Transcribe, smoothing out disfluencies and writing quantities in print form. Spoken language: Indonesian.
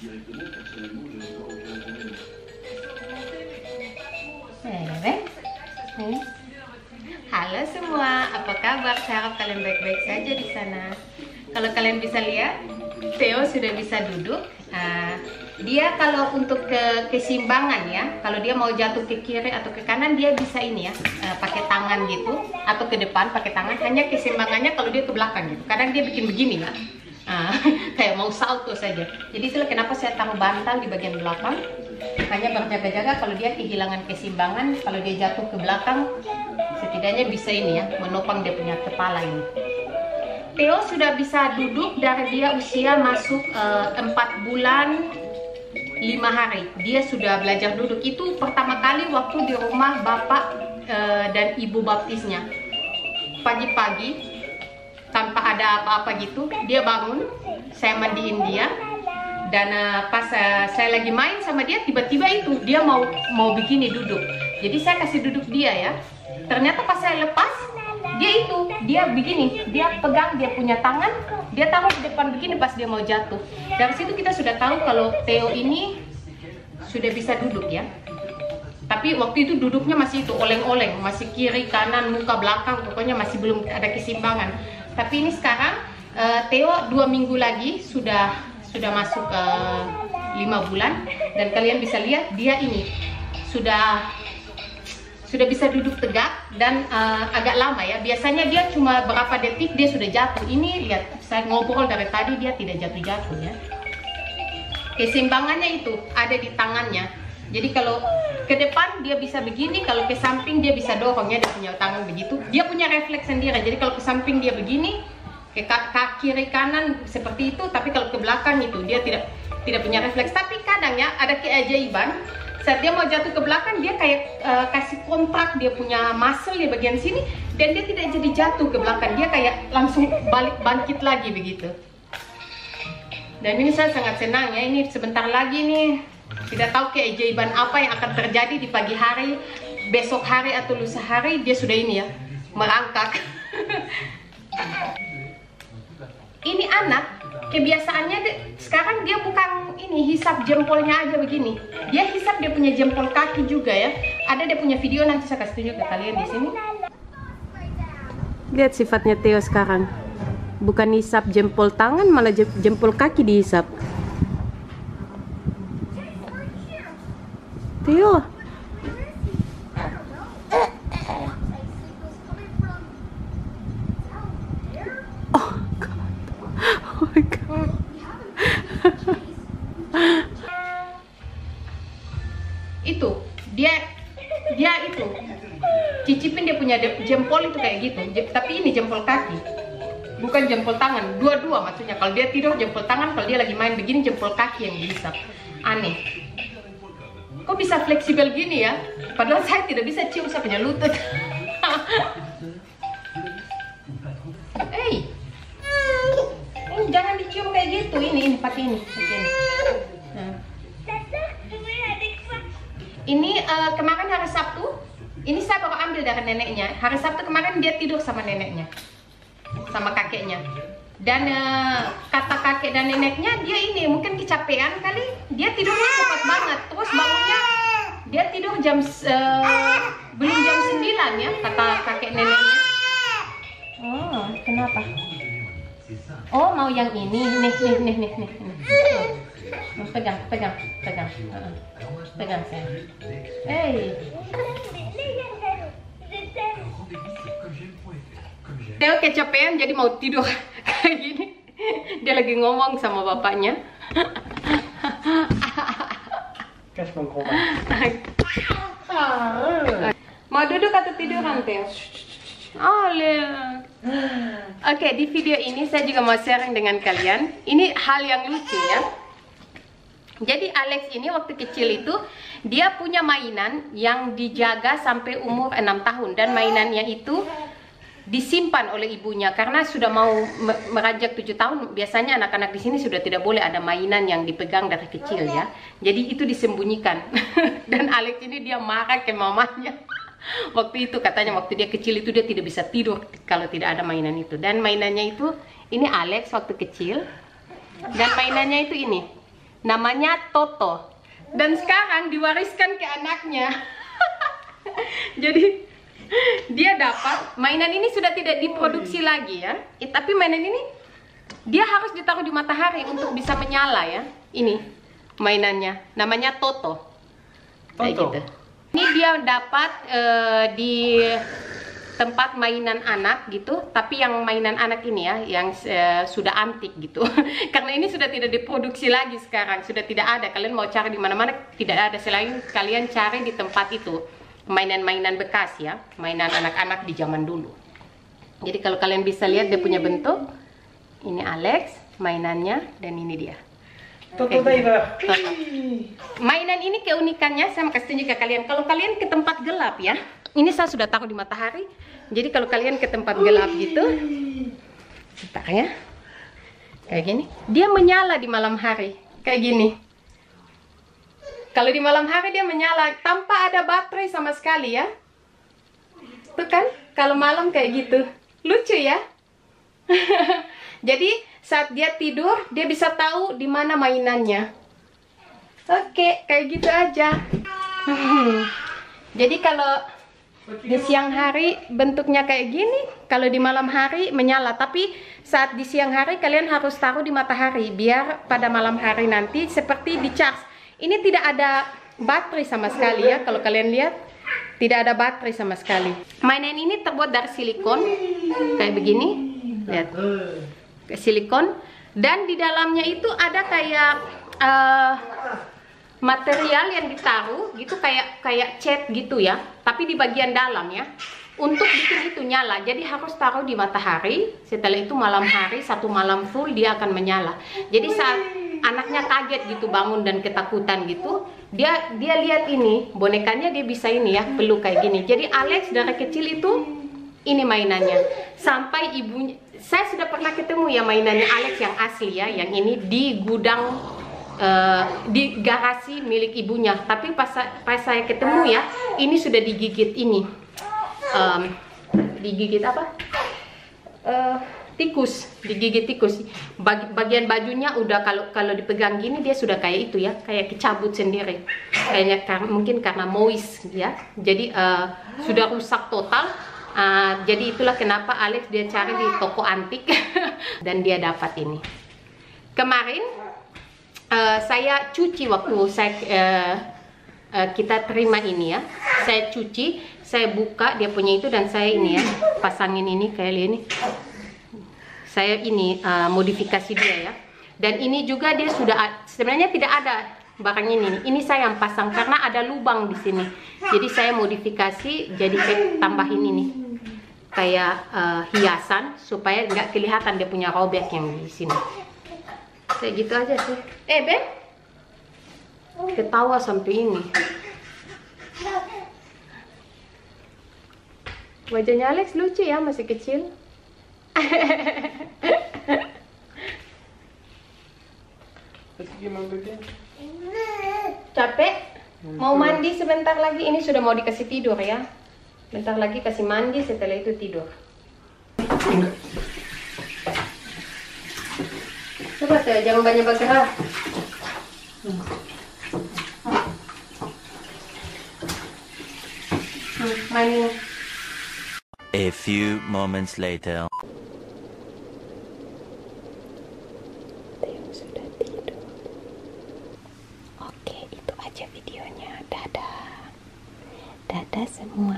Halo semua, apa kabar? Saya harap kalian baik-baik saja di sana. Kalau kalian bisa lihat, Theo sudah bisa duduk. Dia kalau untuk keseimbangan ya, kalau dia mau jatuh ke kiri atau ke kanan, dia bisa ini ya, pakai tangan gitu, atau ke depan pakai tangan. Hanya keseimbangannya kalau dia ke belakang gitu. Kadang dia bikin begini ya, kayak mau salto saja. Jadi itulah kenapa saya taruh bantal di bagian belakang. Hanya berjaga-jaga kalau dia kehilangan keseimbangan, kalau dia jatuh ke belakang, setidaknya bisa ini ya, menopang dia punya kepala ini. Theo sudah bisa duduk dari dia usia masuk 4 bulan 5 hari. Dia sudah belajar duduk. Itu pertama kali waktu di rumah bapak dan ibu baptisnya. Pagi-pagi tanpa ada apa-apa gitu, dia bangun, saya mandiin dia. Dan pas saya lagi main sama dia, tiba-tiba itu dia mau begini duduk. Jadi saya kasih duduk dia ya. Ternyata pas saya lepas, dia begini, dia pegang, dia punya tangan, dia taruh di depan begini pas dia mau jatuh. Dari situ kita sudah tahu kalau Theo ini sudah bisa duduk ya. Tapi waktu itu duduknya masih itu oleng-oleng, masih kiri, kanan, muka, belakang, pokoknya masih belum ada keseimbangan. Tapi ini sekarang Theo 2 minggu lagi sudah masuk ke 5 bulan, dan kalian bisa lihat dia ini sudah bisa duduk tegak dan agak lama ya. Biasanya dia cuma berapa detik dia sudah jatuh. Ini lihat, saya ngobrol dari tadi dia tidak jatuh-jatuh ya. Keseimbangannya itu ada di tangannya. Jadi kalau ke depan dia bisa begini, kalau ke samping dia bisa dorongnya, dia punya tangan begitu. Dia punya refleks sendiri. Jadi kalau ke samping dia begini, ke kiri kanan seperti itu, tapi kalau ke belakang itu dia tidak punya refleks. Tapi kadang ya ada keajaiban. Saat dia mau jatuh ke belakang, dia kayak kasih kontrak, dia punya muscle di bagian sini, dan dia tidak jadi jatuh ke belakang, dia kayak langsung bangkit lagi begitu. Dan ini saya sangat senang ya, ini sebentar lagi nih, tidak tahu keajaiban apa yang akan terjadi di pagi hari, besok hari atau lusa hari, dia sudah ini ya, merangkak. Ini anak, kebiasaannya sekarang dia bukan ini hisap jempolnya aja begini. Dia hisap dia punya jempol kaki juga ya. Ada dia punya video, nanti saya kasih tunjuk ke kalian di sini. Lihat sifatnya Theo sekarang. Bukan hisap jempol tangan, malah jempol kaki dihisap. Theo. Itu dia itu cicipin dia punya jempol itu kayak gitu, tapi ini jempol kaki, bukan jempol tangan. Dua-dua maksudnya. Kalau dia tidur jempol tangan, kalau dia lagi main begini jempol kaki yang dihisap. Aneh, kok bisa fleksibel gini ya? Padahal saya tidak bisa cium, saya punya lutut. Hey, jangan dicium kayak gitu. Ini pakai ini. Nah. Ini kemarin hari Sabtu, ini saya baru ambil dari neneknya. Hari Sabtu kemarin dia tidur sama neneknya, sama kakeknya. Dan kata kakek dan neneknya, dia ini mungkin kecapean kali, dia tidurnya cepat banget. Terus bangunnya, dia tidur belum jam 9 ya, kata kakek neneknya. Oh, kenapa? Oh, mau yang ini, nih. Pegang saya. Hey. Theo kecapean jadi mau tidur kayak gini. Dia lagi ngomong sama bapaknya. Mau duduk atau tiduran, Theo? Oh, lihat. Oke, di video ini saya juga mau sharing dengan kalian. Ini hal yang lucu ya. Jadi Alex ini waktu kecil itu dia punya mainan yang dijaga sampai umur 6 tahun, dan mainannya itu disimpan oleh ibunya karena sudah mau meranjak 7 tahun. Biasanya anak-anak di sini sudah tidak boleh ada mainan yang dipegang dari kecil ya. Jadi itu disembunyikan. Dan Alex ini dia marah ke mamanya. Waktu itu katanya waktu dia kecil itu dia tidak bisa tidur kalau tidak ada mainan itu. Dan mainannya itu ini Alex waktu kecil. Dan mainannya itu ini. namanya Toto. Dan sekarang diwariskan ke anaknya. Jadi dia dapat, mainan ini sudah tidak diproduksi lagi ya. Tapi mainan ini dia harus ditaruh di matahari untuk bisa menyala ya. Ini mainannya, namanya Toto. Kayak gitu. Ini dia dapat di tempat mainan anak gitu, tapi yang mainan anak ini ya, yang sudah antik gitu. Karena ini sudah tidak diproduksi lagi sekarang, sudah tidak ada. Kalian mau cari di mana-mana tidak ada, selain kalian cari di tempat itu. Mainan-mainan bekas ya, mainan anak-anak di zaman dulu. Jadi kalau kalian bisa lihat dia punya bentuk, ini Alex mainannya, dan ini dia. Toto. Mainan ini keunikannya saya mau kasih tunjuk ke kalian. Kalau kalian ke tempat gelap ya, ini saya sudah taruh di matahari. Jadi kalau kalian ke tempat gelap gitu, bentar ya, kayak gini, dia menyala di malam hari, kayak gini. Kalau di malam hari dia menyala tanpa ada baterai sama sekali ya. Tuh kan, kalau malam kayak gitu, lucu ya. Jadi saat dia tidur, dia bisa tahu di mana mainannya. Oke, kayak gitu aja. Jadi kalau di siang hari bentuknya kayak gini, kalau di malam hari menyala. Tapi saat di siang hari kalian harus taruh di matahari, biar pada malam hari nanti seperti di charge. Ini tidak ada baterai sama sekali ya, kalau kalian lihat. Tidak ada baterai sama sekali. Mainan ini terbuat dari silikon, kayak begini. Lihat. Silikon, dan di dalamnya itu ada kayak material yang ditaruh gitu, kayak cat gitu ya, tapi di bagian dalam ya, untuk bikin itu nyala. Jadi harus taruh di matahari. Setelah itu malam hari, satu malam full dia akan menyala. Jadi saat anaknya kaget gitu, bangun dan ketakutan gitu, dia lihat ini bonekanya, dia bisa ini ya, peluk kayak gini. Jadi Alex dari kecil itu ini mainannya, sampai ibunya, saya sudah pernah ketemu ya mainannya Alex yang asli ya, yang ini di gudang, di garasi milik ibunya. Tapi pas saya ketemu ya, ini sudah digigit ini, digigit apa? Tikus, digigit tikus. Bagian bajunya udah, kalau dipegang gini dia sudah kayak itu ya, kayak kecabut sendiri. Kayaknya mungkin karena moist ya. Jadi sudah rusak total. Jadi itulah kenapa Alex dia cari di toko antik dan dia dapat ini. Kemarin saya cuci waktu kita terima ini ya. Saya cuci, saya buka dia punya itu, dan saya ini ya, pasangin ini kayak ini. Saya ini modifikasi dia ya. Dan ini juga dia sudah, sebenarnya tidak ada barang ini. Ini saya yang pasang karena ada lubang di sini. Jadi saya modifikasi, jadi saya tambahin ini kayak hiasan supaya nggak kelihatan dia punya robek yang di sini. Kayak gitu aja sih. Ben, ketawa sampai ini. Wajahnya Alex lucu ya, masih kecil. Capek? Mau mandi sebentar lagi. Ini sudah mau dikasih tidur ya. Bentar lagi kasih mandi, setelah itu tidur. Coba tuh, jangan banyak bergerak. Main. A few moments later. Theo sudah tidur. Oke, itu aja videonya. Dadah. Dadah semua.